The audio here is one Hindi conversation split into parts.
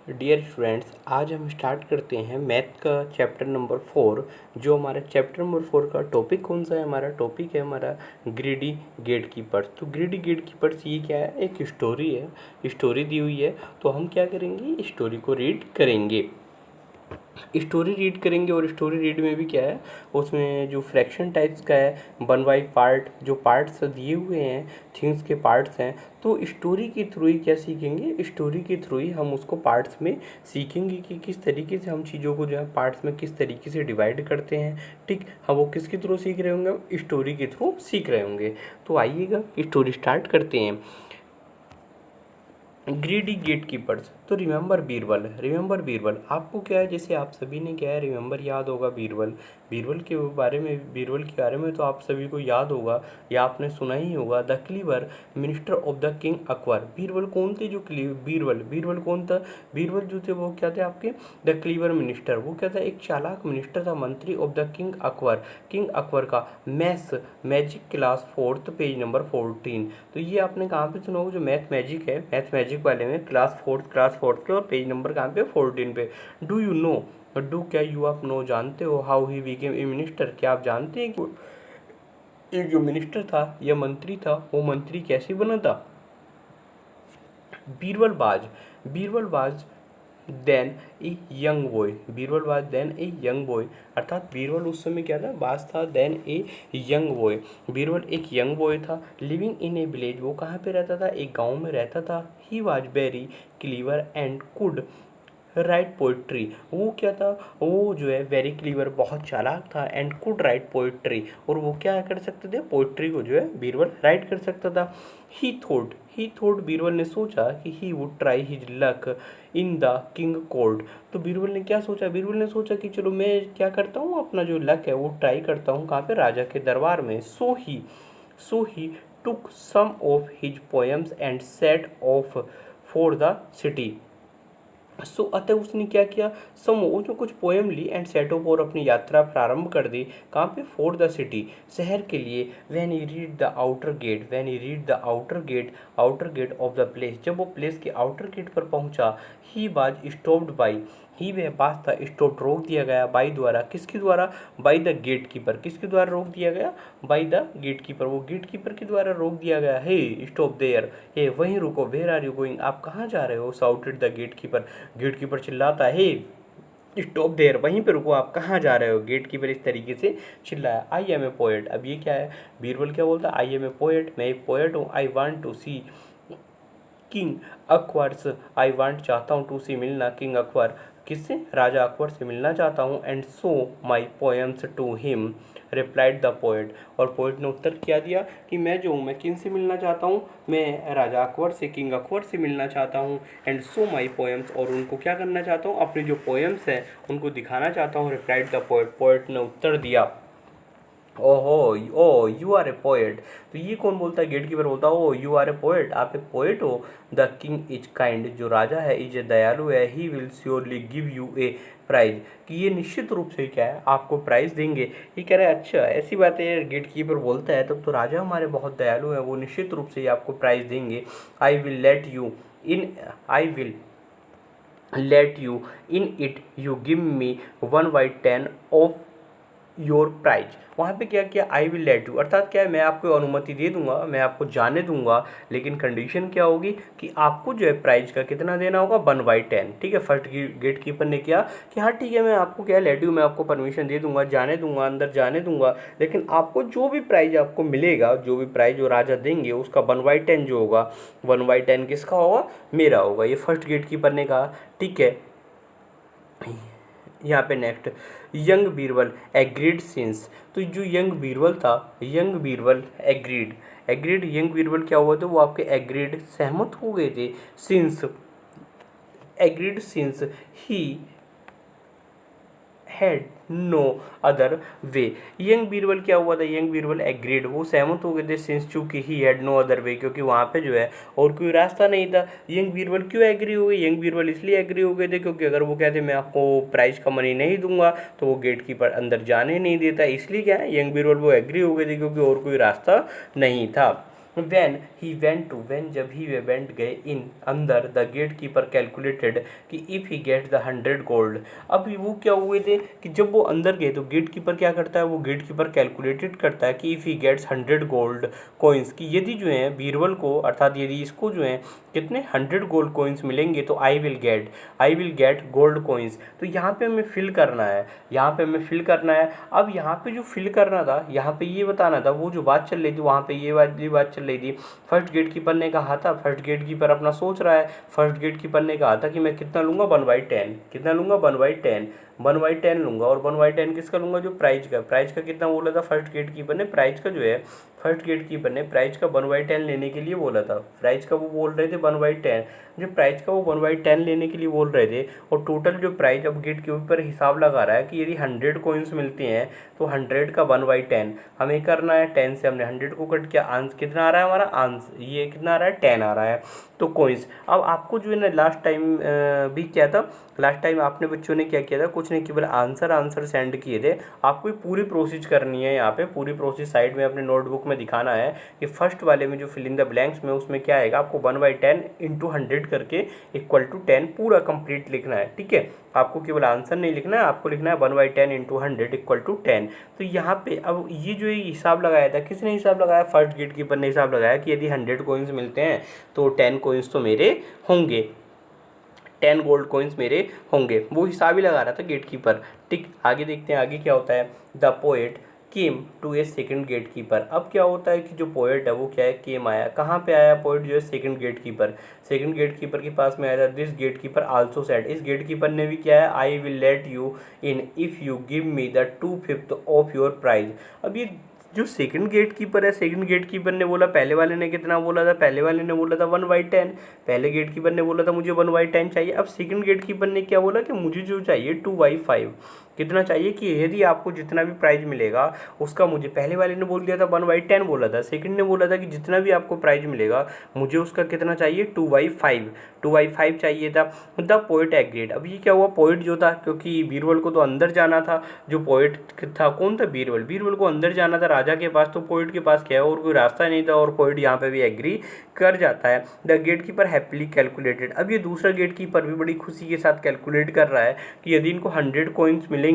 डियर स्टूडेंट्स, आज हम स्टार्ट करते हैं मैथ का चैप्टर नंबर 4। जो हमारा चैप्टर नंबर 4 का टॉपिक कौन सा है? हमारा टॉपिक है हमारा ग्रीडी गेट कीपर्स। तो ग्रीडी गेट कीपर्स ये क्या है? एक स्टोरी है, स्टोरी दी हुई है। तो हम क्या करेंगे? स्टोरी को रीड करेंगे। स्टोरी रीड करेंगे और स्टोरी रीड में भी क्या है, उसमें जो फ्रैक्शन टाइप्स का है, 1 बाई पार्ट, जो पार्ट्स दिए हुए हैं, थिंग्स के पार्ट्स हैं। तो स्टोरी के थ्रू ही क्या सीखेंगे? स्टोरी के थ्रू ही हम उसको पार्ट्स में सीखेंगे कि किस तरीके से हम चीज़ों को जो है पार्ट्स में किस तरीके से डिवाइड करते हैं। ठीक, हम वो किसके थ्रू सीख रहे होंगे? स्टोरी के थ्रू सीख रहे होंगे। तो आइएगा स्टोरी स्टार्ट करते हैं। Greedy gate keepers. तो रिमेंबर बीरबल आपको क्या है, जैसे आप सभी ने क्या है रिमेंबर याद होगा बीरबल। बीरबल के बारे में तो आप सभी को याद होगा या आपने सुना ही होगा। The clever minister of the king Akbar. Birbal कौन थे? जो बीरबल कौन था? बीरबल जो थे वो क्या थे आपके? The clever minister. वो क्या था? एक चालाक मिनिस्टर था, मंत्री ऑफ द किंग अकबर का। Magic class 4th page number 14। तो ये आपने कहाँ पे सुना होगा? जो मैथ मैजिक वाले में क्लास फोर्थ के, और पेज नंबर कहाँ पे? 14 पे। डू यू नो, क्या यू आप नो जानते हो? How he became a minister. क्या आप जानते हैं कि एक जो मिनिस्टर था या मंत्री था, वो मंत्री कैसे बना था? बीरबल बाज देन ए यंग बॉय। अर्थात बीरबल उस समय क्या था? बाज था, then a young boy. Birbal एक यंग बॉय था, लिविंग इन ए विलेज। वो कहाँ पे रहता था? एक गांव में रहता था। He was very clever and could write poetry. वो क्या था? वो जो है वेरी क्लीवर, बहुत चालाक था, एंड कुड राइट पोइट्री। और वो क्या कर सकते थे? पोइट्री को जो है बीरबल राइट कर सकता था। ही थोट बीरबल ने सोचा कि he would try his luck in the king court. तो बीरबल ने क्या सोचा? बीरबल ने सोचा कि चलो मैं क्या करता हूँ, अपना जो लक है वो ट्राई करता हूँ। कहाँ पे? राजा के दरबार में। So he took some of his poems and set off for the city. अतः उसने क्या किया? उसने कुछ पोएम ली एंड सेट ऑफ, और अपनी यात्रा प्रारंभ कर दी। कहाँ पे? फॉर द सिटी, शहर के लिए। When he reached the outer gate of the place. जब वो प्लेस के आउटर गेट पर पहुंचा, ही वाज स्टॉप्ड बाई, ही वह बात था स्टॉप, रोक दिया गया, बाई द्वारा। किसके द्वारा? By the gate keeper. किसके द्वारा रोक दिया गया? By the gate keeper. वो गेट कीपर के द्वारा रोक दिया गया। हे स्टॉप देयर, हे वहीं रुको। वेयर आर यू गोइंग, आप कहाँ जा रहे हो? Shouted the gate keeper. Gate keeper चिल्लाता है, हे स्टॉप देयर, वहीं पे रुको, आप कहाँ जा रहे हो? गेट कीपर इस तरीके से चिल्लाया। I am a poet. अब ये क्या है? बीरबल क्या बोलता है? आई एम ए पोएट, मैं एक पोएट हूँ। I want to see king Akbar's, I want, चाहता हूँ, टू सी, मिलना, किंग अकबर, किससे? राजा अकबर से मिलना चाहता हूँ। And so my poems to him, replied the poet. और पोएट ने उत्तर क्या दिया कि मैं जो हूँ, मैं किन से मिलना चाहता हूँ? मैं राजा अकबर से, किंग अकबर से मिलना चाहता हूँ। एंड सो माई पोएम्स, और उनको क्या करना चाहता हूँ? अपने जो पोएम्स हैं उनको दिखाना चाहता हूँ। रिप्लाइड द पोएट, पोएट ने उत्तर दिया। ओहो, ओ यू आर ए पोएट। तो ये कौन बोलता है? गेट कीपर बोलता है, ओ यू आर ए पोएट, आप एक पोएट हो। द किंग इज काइंड, जो राजा है, इज दयालु है। He will surely give you a prize, कि ये निश्चित रूप से क्या है, आपको प्राइज देंगे। ये कह रहे हैं अच्छा ऐसी बात है, गेट कीपर बोलता है तब तो राजा हमारे बहुत दयालु हैं, वो निश्चित रूप से आपको प्राइज देंगे। I will let you in it, you give me 1/10 of your prize. वहाँ पे क्या किया? आई विल लेट यू, अर्थात क्या है, मैं आपको अनुमति दे दूंगा, मैं आपको जाने दूंगा, लेकिन कंडीशन क्या होगी कि आपको जो है प्राइज का कितना देना होगा? 1/10। ठीक है, फर्स्ट गेट कीपर ने किया कि हाँ ठीक है, मैं आपको क्या लेट यू, मैं आपको परमिशन दे दूंगा, जाने दूंगा, अंदर जाने दूंगा, लेकिन आपको जो भी प्राइज आपको मिलेगा, जो भी प्राइज जो राजा देंगे, उसका 1/10 जो होगा, 1/10 किसका होगा? मेरा होगा। ये फर्स्ट गेट कीपर ने कहा। ठीक है, यहाँ पे next, young Birbal agreed since. तो जो यंग बीरबल था, young Birbal agreed, young Birbal क्या हुआ था? वो आपके एग्रीड, सहमत हो गए थे। Since he had no other way. Young Birbal क्या हुआ था? यंग बीरबल एग्रीड, वो सहमत हो गए थे, सिंस चूंकि he had no other way, क्योंकि वहाँ पे जो है और कोई रास्ता नहीं था। यंग बीरबल क्यों एग्री हो गए? यंग बीरबल इसलिए एग्री हो गए थे क्योंकि अगर वो कहते मैं आपको प्राइस का मनी नहीं दूंगा तो वो गेट कीपर अंदर जाने नहीं देता। इसलिए क्या है, यंग बीरबल वो एग्री हो गए थे क्योंकि और कोई रास्ता नहीं था। व्हेन जब ही वे वेंट गए इन अंदर, द गेट कीपर कैलकुलेटेड कि if he get the 100 gold. अब वो क्या हुए थे कि जब वो अंदर गए तो गेट कीपर क्या करता है, वो गेट कीपर कैलकुलेटेड करता है कि if he gets 100 gold coins, कि यदि जो है बीरबल को, अर्थात यदि इसको जो है कितने 100 गोल्ड कॉइन्स मिलेंगे तो I will get gold coins. तो यहाँ पे हमें फिल करना है, यहाँ पे हमें फिल करना है। अब यहाँ पे जो फिल करना था, यहाँ पे ये बताना था, वो जो बात चल रही थी वहाँ पे ये बात चल रही थी। फर्स्ट गेट कीपर ने कहा था, फर्स्ट गेट कीपर अपना सोच रहा है, फर्स्ट गेट कीपर ने कहा था कि मैं कितना लूँगा 1/10, कितना लूँगा 1/10, 1/10 लूँगा। और 1/10 किसका लूँगा, जो प्राइज का कितना बोला था फर्स्ट गेट कीपर ने, प्राइज का जो है फर्स्ट गेट कीपर ने प्राइज का 1/10 लेने के लिए बोला था। प्राइज का वो बोल रहे थे 1/10, जो प्राइज का वो 1/10 लेने के लिए बोल रहे थे। और टोटल जो प्राइज, अब गेट के ऊपर हिसाब लगा रहा है कि यदि 100 कॉइन्स मिलते हैं तो 100 का 1/10 हमें करना है। 10 से हमने 100 को कट किया, आंसर कितना आ रहा है हमारा, आंसर ये कितना आ रहा है 10 आ रहा है। तो कॉइन्स, अब आपको जो है ना लास्ट टाइम भी क्या था, लास्ट टाइम आपने बच्चों ने क्या किया था, कुछ नहीं केवल आंसर सेंड किए थे। आपको पूरी प्रोसेस करनी है, यहाँ पे पूरी प्रोसेस साइड में अपने नोटबुक में दिखाना है कि फर्स्ट वाले में जो फिल इन द ब्लैंक्स में उसमें क्या आएगा, आपको 1/10 इंटू 100 करके इक्वल टू 10 पूरा कंप्लीट लिखना है। ठीक है, आपको केवल आंसर नहीं लिखना है, आपको लिखना है 1/10 इंटू 100 इक्वल टू 10। तो यहाँ पे अब ये जो हिसाब लगाया था, किसने हिसाब लगाया, फर्स्ट गेट कीपर ने हिसाब लगाया कि यदि 100 कॉइन्स मिलते हैं तो 10 कॉइन्स तो मेरे होंगे, 10 गोल्ड कॉइन्स मेरे होंगे, वो हिसाब ही लगा रहा था गेट कीपर। ठीक, आगे देखते हैं आगे क्या होता है। The poet came to a second gate keeper. अब क्या होता है कि जो पोएट है वो क्या है, केम आया, कहाँ पे आया पोएट, जो है सेकंड गेट कीपर के पास में आया था। This gate keeper also said, इस गेट कीपर ने भी क्या है, I will let you in if you give me the 2/5 of your prize. अब ये जो सेकंड गेट कीपर है, सेकंड गेट कीपर ने बोला, पहले वाले ने कितना बोला था, पहले वाले ने बोला था 1/10, पहले गेट कीपर ने बोला था मुझे 1/10 चाहिए। अब सेकंड गेट कीपर ने क्या बोला कि मुझे जो चाहिए 2/5, कितना चाहिए कि यदि आपको जितना भी प्राइज मिलेगा उसका मुझे, पहले वाले ने बोल दिया था 1/10 बोला था, सेकंड ने बोला था कि जितना भी आपको प्राइज मिलेगा मुझे उसका कितना चाहिए 2/5 चाहिए था। The poet agreed. अब ये क्या हुआ, पोएट जो था, क्योंकि बीरबल को तो अंदर जाना था, जो पोएट था कौन था, बीरबल को अंदर जाना था राजा के पास, तो पोएट के पास क्या है और कोई रास्ता नहीं था, और पोएट यहाँ पे भी एग्री कर जाता है। The gate keeper happily calculated. अब ये दूसरा गेट कीपर भी बड़ी खुशी के साथ कैलकुलेट कर रहा है कि यदि इनको 100 कॉइन्स मिलेंगे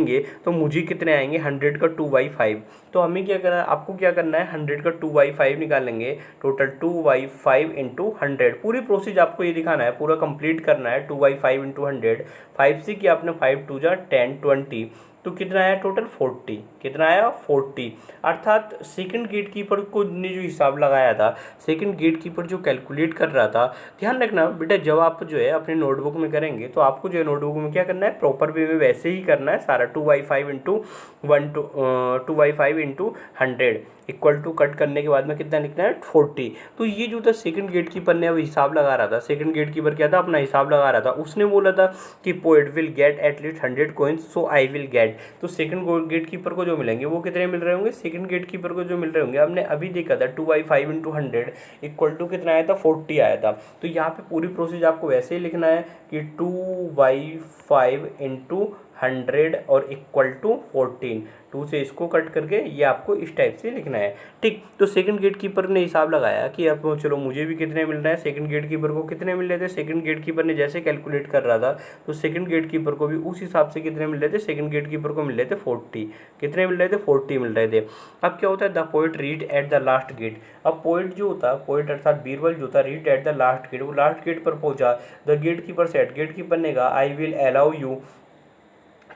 तो मुझे कितने आएंगे, 100 का 2/5। तो हमें क्या करना है, आपको क्या करना है, 100 का 2/5 निकालेंगे, टोटल 2/5 इंटू 100। पूरी प्रोसेस आपको ये दिखाना है, पूरा कंप्लीट करना है। 2/5 इंटू 100, 5 से किया आपने 5 2 जा 10 20, तो कितना आया टोटल 40, कितना आया 40। अर्थात सेकंड गेट कीपर को ने जो हिसाब लगाया था, सेकंड गेट कीपर जो कैलकुलेट कर रहा था, ध्यान रखना बेटा जब आप जो है अपने नोटबुक में करेंगे तो आपको जो है नोटबुक में क्या करना है, प्रॉपर वे में वैसे ही करना है सारा। 2/5 into 2/5 into 100 equal to cut करने के बाद में कितना लिखना है 40। तो ये जो था सेकंड गेट कीपर ने अब हिसाब लगा रहा था, सेकंड गेट कीपर क्या था, अपना हिसाब लगा रहा था। उसने बोला था कि poet will get at least 100 coins so I will get. तो सेकंड गेट कीपर को जो मिलेंगे वो कितने मिल रहे होंगे, सेकंड गेट कीपर को जो मिल रहे होंगे, हमने अभी देखा था 2/5 इंटू 100 इक्वल टू कितना आया था 40 आया था। तो यहाँ पे पूरी प्रोसेस आपको वैसे ही लिखना है कि 2/5 इंटू 100 और इक्वल टू 14, 2 से इसको कट करके ये आपको इस टाइप से लिखना है। ठीक, तो सेकंड गेट कीपर ने हिसाब लगाया कि अब चलो मुझे भी कितने मिल रहे हैं, सेकंड गेट कीपर को कितने मिल रहे थे, सेकंड गेट कीपर ने जैसे कैलकुलेट कर रहा था तो सेकंड गेट कीपर को भी उस हिसाब से कितने मिल रहे थे, सेकंड गेट कीपर को मिल रहे थे 40, कितने मिल रहे थे 40 मिल रहे थे। अब क्या होता है, the poet reached at the last gate. अब पोएट जो होता, पोएट अर्थात बीरबल जो था, reached at the last gate, वो लास्ट गेट पर पहुंचा। The gate keeper said, gate keeper ने कहा I will allow you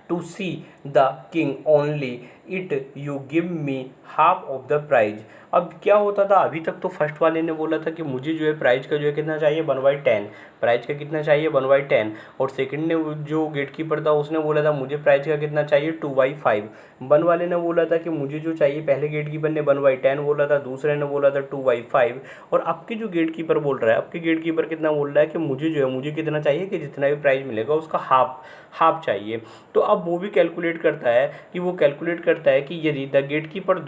to see the king only it you give me half of the prize. अब क्या होता था, अभी तक तो फर्स्ट वाले ने बोला था कि मुझे जो है प्राइज का जो है कितना चाहिए 1/10, प्राइज का कितना चाहिए 1/10, और सेकंड ने जो गेट कीपर था उसने बोला था मुझे प्राइज का कितना चाहिए 2/5। वन वाले ने बोला था कि मुझे जो चाहिए, पहले गेट कीपर ने 1/10 बोला था, दूसरे ने बोला था 2/5, और अब के जो गेट कीपर बोल रहा है, अब के गेट कीपर कितना बोल रहा है कि मुझे जो है मुझे कितना चाहिए कि जितना भी प्राइज मिलेगा उसका हाफ चाहिए। तो अब वो भी कैलकुलेट करता है कि यदि the gate keeper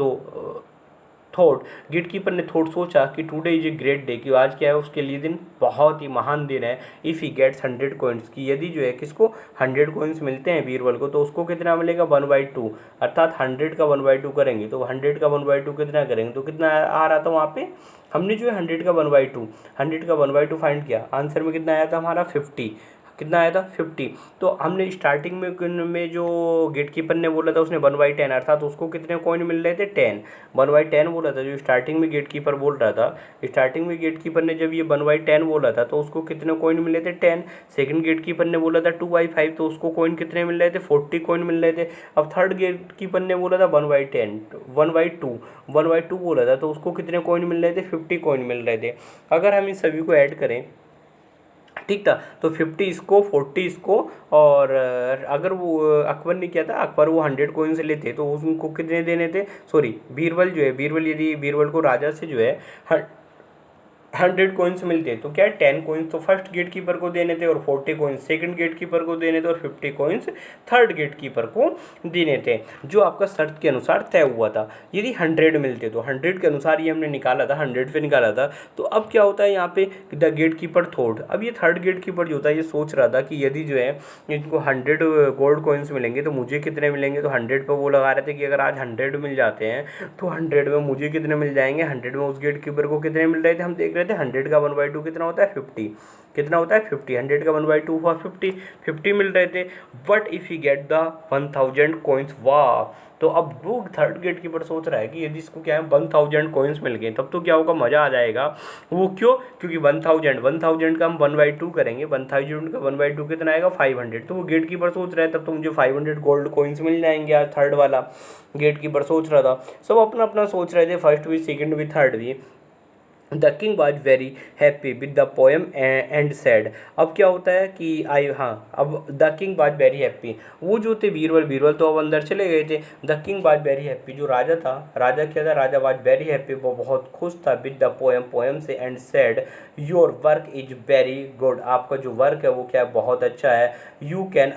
thought, gate keeper ने थॉट सोचा कि today is a great day, कि आज क्या है उसके लिए दिन बहुत ही महान दिन है। इफ़ ही गेट्स 100 कॉइन्स, की यदि जो है किसको 100 कॉइन्स मिलते हैं बीरबल को, तो उसको कितना मिलेगा 1/2, अर्थात 100 का 1/2 करेंगे तो 100 का 1/2 कितना करेंगे, तो कितना आ रहा था वहाँ पे, हमने जो है 100 का 1/2, 100 का 1/2 फाइंड किया, आंसर में कितना आया था हमारा 50, कितना आया था 50। तो हमने स्टार्टिंग में जो गेट कीपर ने बोला था उसने 1/10, अर्थात उसको कितने कॉइन मिल रहे थे 10, 1/10 बोला था जो स्टार्टिंग में गेट कीपर बोल रहा था। स्टार्टिंग में गेट कीपर ने जब ये 1/10 बोला था तो उसको कितने कॉइन मिले थे 10। सेकंड गेट कीपर ने बोला था 2/5, तो उसको कॉइन कितने मिल रहे थे 40 कॉइन मिल रहे थे। अब थर्ड गेट कीपर ने बोला था 1/10, 1/2 बोला था तो उसको कितने कॉइन मिल रहे थे 50 कॉइन मिल रहे थे। अगर हम इन सभी को ऐड करें, ठीक था, तो 50 इसको 40 इसको, और अगर वो अकबर ने किया था, अकबर वो 100 कॉइन से लेते तो उनको कितने देने थे, सॉरी बीरबल जो है, बीरबल यदि बीरबल को राजा से जो है 100 कॉइन्स मिलते तो क्या है 10 कॉइन्स तो फर्स्ट गेट कीपर को देने थे, और 40 कॉइन्स सेकंड गेट कीपर को देने थे, और 50 कॉइन्स थर्ड गेट कीपर को देने थे, जो आपका शर्त के अनुसार तय हुआ था। यदि 100 मिलते तो 100 के अनुसार ये हमने निकाला था, 100 पे निकाला था। तो अब क्या होता है यहाँ पे द गेट कीपर थॉट, अब ये थर्ड गेट कीपर जो होता है ये सोच रहा था कि यदि जो है इनको 100 गोल्ड कॉइन्स मिलेंगे तो मुझे कितने मिलेंगे, तो 100 पे वो लगा रहे थे कि अगर आज 100 मिल जाते हैं तो 100 में मुझे कितने मिल जाएंगे, 100 में उस गेट कीपर को कितने मिल रहे थे, हम देख रहे थे 100 का 1/2 कितना होता है 50, कितना होता है 50, 100 का 1/2 हुआ 50 मिल रहे थे। But if you get the 1000 coins, वाह, तो अब वो थर्ड गेट कीपर सोच रहा है कि यदि इसको क्या है 1000 कॉइन्स मिल गए तब तो क्या होगा, मज़ा आ जाएगा। वो क्यों, क्योंकि 1000 का हम 1/2 करेंगे, 1000 का 1/2 कितना आएगा 500, तो वो गेट कीपर सोच रहा है तब तो मुझे 500 गोल्ड कॉइन्स मिल जाएंगे। आज थर्ड वाला गेट कीपर सोच रहा था, सब अपना अपना सोच रहे थे, फर्स्ट भी सेकंड भी थर्ड भी। The king was very happy with the poem and sad, अब क्या होता है कि अब the king was very happy, वो जो थे बीरबल तो अब अंदर चले गए थे। The king was very happy, जो राजा था, राजा क्या था, राजा वॉज वेरी हैप्पी, वो बहुत खुश था, विद द पोएम से, and sad your work is very good, आपका जो वर्क है वो क्या है बहुत अच्छा है। You can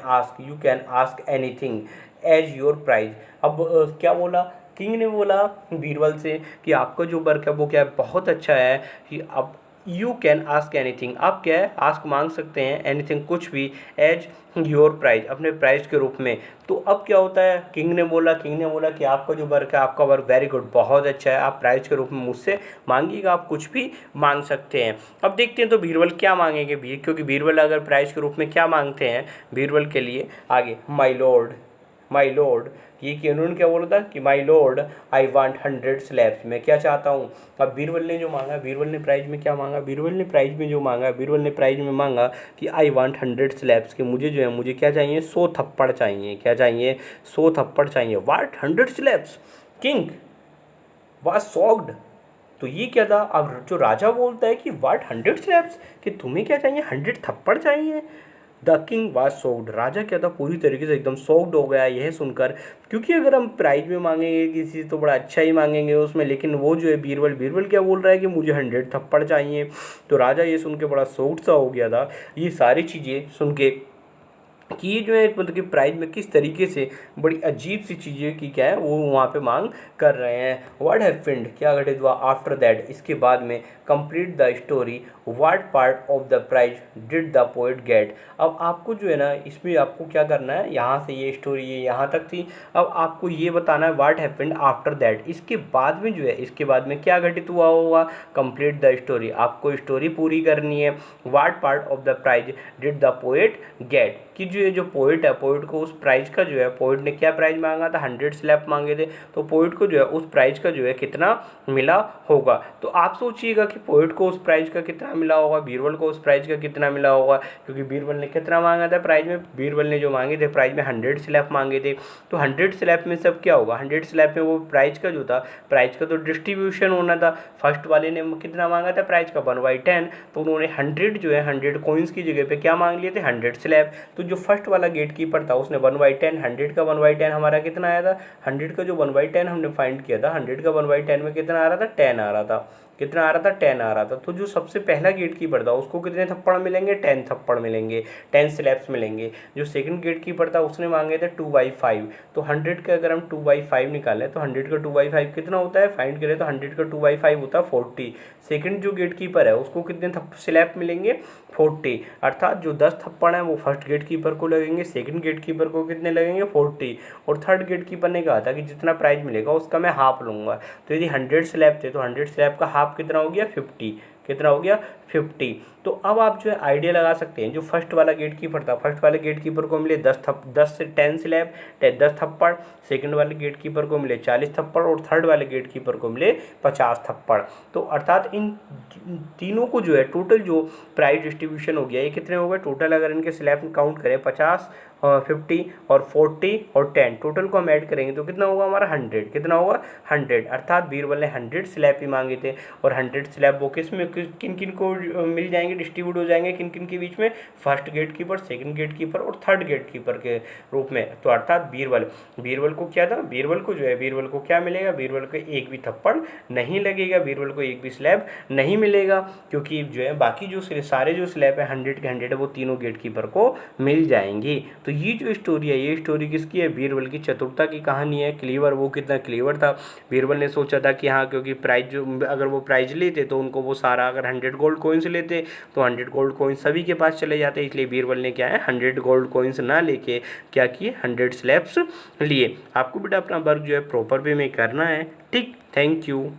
ask anything as your prize, अब क्या बोला, किंग ने बोला बीरबल से कि आपका जो वर्क है वो क्या है बहुत अच्छा है, कि अब यू कैन आस्क एनीथिंग, आप क्या है आस्क मांग सकते हैं, एनीथिंग कुछ भी, एज योर प्राइज, अपने प्राइज के रूप में। तो अब क्या होता है, किंग ने बोला कि आपका जो वर्क है, आपका वर्क वेरी गुड, बहुत अच्छा है, आप प्राइज के रूप में मुझसे मांगिएगा, आप कुछ भी मांग सकते हैं। अब देखते हैं तो बीरबल क्या मांगेंगे भी, क्योंकि बीरबल अगर प्राइज के रूप में क्या मांगते हैं बीरबल के लिए आगे, माई लॉर्ड, ये कि उन्होंने क्या बोला था कि my lord I want 100 slabs, मैं क्या चाहता हूँ। अब बीरबल ने जो मांगा, बीरबल ने प्राइज में क्या मांगा, बीरबल ने प्राइज में मांगा कि आई वांट 100 स्लैब्स, कि मुझे जो है मुझे क्या चाहिए 100 थप्पड़ चाहिए, क्या चाहिए 100 थप्पड़ चाहिए। वाट 100 स्लैब्स, किंग वाज शॉक्ड, तो ये क्या था, अब जो राजा बोलता है कि वाट 100 स्लैब्स, कि तुम्हें क्या चाहिए 100 थप्पड़ चाहिए। द किंग वाज शॉक्ड, राजा क्या था पूरी तरीके से एकदम शॉक्ड हो गया यह सुनकर, क्योंकि अगर हम प्राइज में मांगेंगे किसी से तो बड़ा अच्छा ही मांगेंगे उसमें, लेकिन वो जो है बीरबल क्या बोल रहा है कि मुझे 100 थप्पड़ चाहिए। तो राजा ये सुन के बड़ा शॉक्ड सा हो गया था, ये सारी चीज़ें सुन के कि ये जो है मतलब कि प्राइज में किस तरीके से बड़ी अजीब सी चीज़ें की क्या है वो वहाँ पे मांग कर रहे हैं। व्हाट हैपेंड, क्या घटित हुआ, आफ्टर दैट, इसके बाद में, complete the story, what part of the prize did the poet get. अब आपको जो है ना इसमें आपको क्या करना है, यहाँ से ये स्टोरी ये यहाँ तक थी, अब आपको ये बताना है व्हाट हैपेंड आफ्टर दैट, इसके बाद में जो है इसके बाद में क्या घटित हुआ होगा, कंप्लीट द स्टोरी, आपको स्टोरी पूरी करनी है। What part of the prize did the poet get, कि जो ये जो पोइट है, पोइट को उस प्राइज का जो है, पोइट ने क्या प्राइज मांगा था 100 स्लैब मांगे थे, तो पोइट को जो है उस प्राइज का जो है कितना मिला होगा। तो आप सोचिएगा कि पोइट को उस प्राइज का कितना मिला होगा, बीरबल को उस प्राइज का कितना मिला होगा, क्योंकि बीरबल ने कितना मांगा था प्राइज में, बीरबल ने जो मांगे थे प्राइज में 100 स्लैब मांगे थे। तो 100 स्लैब में सब क्या होगा, 100 स्लैब में वो प्राइज का जो था, प्राइज का तो डिस्ट्रीब्यूशन होना था। फर्स्ट वाले ने कितना मांगा था प्राइज का 1/10, तो उन्होंने 100 जो है 100 कॉइन्स की जगह पे क्या मांग लिए थे 100 स्लैब। तो जो फर्स्ट वाला गेट कीपर था उसने 1/10, 100 का 1/10 हमारा कितना आया था, 100 का जो 1/10 हमने फाइंड किया था, 100 का 1/10 में कितना आ रहा था, 10 आ रहा था, कितना आ रहा था, 10 आ रहा था। तो जो सबसे पहला गेट कीपर था उसको कितने थप्पड़ मिलेंगे, 10 थप्पड़ मिलेंगे, 10 स्लैब्स मिलेंगे। जो सेकंड गेट कीपर था उसने मांगे थे 2/5, तो 100 का अगर हम 2/5 निकालें तो 100 का 2/5 कितना होता है, फाइंड करें तो 100 का 2/5 होता है 40। सेकंड जो गेट कीपर है उसको कितने स्लैब मिलेंगे, 40, अर्थात जो 10 थप्पड़ हैं वो फर्स्ट गेट कीपर को लगेंगे, सेकंड गेट कीपर को कितने लगेंगे, 40। और थर्ड गेट कीपर ने कहा था कि जितना प्राइज मिलेगा उसका मैं हाफ लूँगा। तो यदि 100 स्लैब थे तो 100 स्लैब का हाफ कितना हो गया, 50, कितना हो गया, 50। तो अब आप जो है आइडिया लगा सकते हैं, जो फर्स्ट वाला गेट कीपर था, फर्स्ट वाले गेट कीपर को मिले 10 से 10 स्लैब, 10 थप्पड़, सेकंड वाले गेट कीपर को मिले 40 थप्पड़ और थर्ड वाले गेट कीपर को मिले 50 थप्पड़। तो अर्थात इन तीनों को जो है टोटल जो प्राइस डिस्ट्रीब्यूशन हो गया, ये कितने हो गए टोटल, अगर इनके स्लैब काउंट करें 50, 50 और 40 और 10, टोटल को हम ऐड करेंगे तो कितना होगा हमारा 100, कितना होगा 100। अर्थात बीरबल ने 100 स्लैब ही मांगे थे और 100 स्लैब वो किस में किन किन को मिल जाएंगे, डिस्ट्रीब्यूट हो जाएंगे किन किन के बीच में, first gate keeper, second gate keeper और थर्ड गेट कीपर के रूप में। तो अर्थात बीरबल को क्या था, बीरबल को जो है, बीरबल को क्या मिलेगा, बीरबल को एक भी थप्पड़ नहीं लगेगा, बीरबल को एक भी स्लैब नहीं मिलेगा, क्योंकि जो है बाकी जो सारे जो स्लैब है 100 के 100 है वो तीनों गेट कीपर को मिल जाएंगी। तो ये जो स्टोरी है, ये स्टोरी किसकी है, बीरबल की चतुरता की कहानी है। क्लीवर, वो कितना क्लीवर था, बीरबल ने सोचा था कि हाँ, क्योंकि प्राइज जो अगर वो प्राइज लेते तो उनको वो सारा, अगर 100 गोल्ड कॉइन्स लेते तो 100 गोल्ड कॉइन्स सभी के पास चले जाते, इसलिए बीरबल ने क्या है 100 गोल्ड कॉइन्स ना लेके क्या किए, 100 स्लैब्स लिए। आपको बेटा अपना वर्क जो है प्रॉपर वे में करना है, ठीक। Thank you.